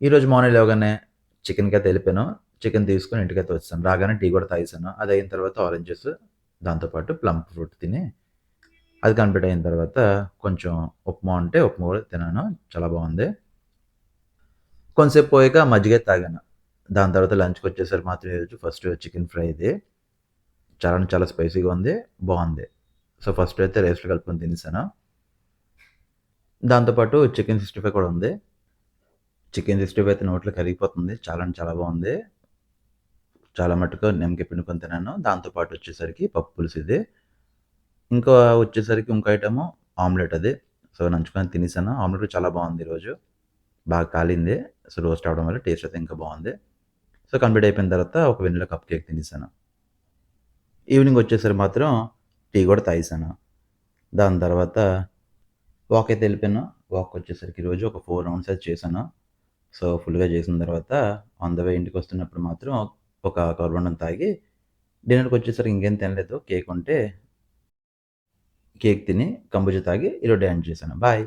ఈరోజు మార్నింగ్ లేవగానే చికెన్‌కైతే ఎళ్ళిపోయాను. చికెన్ తీసుకొని ఇంటికైతే వచ్చేసాను. రాగానే టీ కూడా తాగేసాను. అదయిన తర్వాత ఆరెంజ్ జ్యూస్ దాంతో పాటు ప్లమ్ ఫ్రూట్ తిని అది కంప్లీట్ అయిన తర్వాత కొంచెం ఉప్మా ఉంటే ఉప్మా కూడా తిన్నాను. చాలా బావుంది. కొంతసేపు పోయాక మజ్జిగ తాగాను. దాని తర్వాత లంచ్‌కొచ్చేసరికి మాత్రం ఈరోజు ఫస్ట్ చికెన్ ఫ్రై ఇది. చాలా అంటే చాలా స్పైసీగా ఉంది. బావుంది. సో, ఫస్ట్ అయితే రైస్‌లో కలుపుకొని తినేసాను. దాంతో పాటు చికెన్ 65 కూడా ఉంది. చికెన్ 65 అయితే నోట్లో కరిగిపోతుంది. చాలా అంటే చాలా బావుంది. చాలా మటుకు నిమ్మకాయ పిండుకొని తిన్నాను. దాంతో పాటు వచ్చేసరికి పప్పు పులుసు ఇది. ఇంకా వచ్చేసరికి ఇంకో ఐటము ఆమ్లెట్ అది. సో, నంచుకొని తినేసాను. ఆమ్లెట్ కూడా చాలా బావుంది ఈరోజు. బాగా కాలింది. సో, రోస్ట్ అవ్వడం వల్ల టేస్ట్ అయితే ఇంకా బావుంది. సో, కంప్లీట్ అయిపోయిన తర్వాత ఒక వెనిల్లా కప్ కేక్ తినేసాను. ఈవినింగ్ వచ్చేసరికి మాత్రం టీ కూడా తాగేసాను. దాని తర్వాత వాక్ అయితే ఎళ్ళిపోయాను. వాకొచ్చేసరికి ఈరోజు ఒక 4 రౌండ్స్ అయితే చేశాను. సో, ఫుల్‌గా చేసిన తర్వాత ఆన్ ద వే ఇంటికొస్తున్నప్పుడు మాత్రం ఒక కొబ్బరి తాగి డిన్నర్‌కొచ్చేసరికి ఇంకేం తినలేదు. కేక్ ఉంటే కేక్ తిని, కంబుచా తాగి ఈరోజు డే ఎండ్ చేశాను. బాయ్.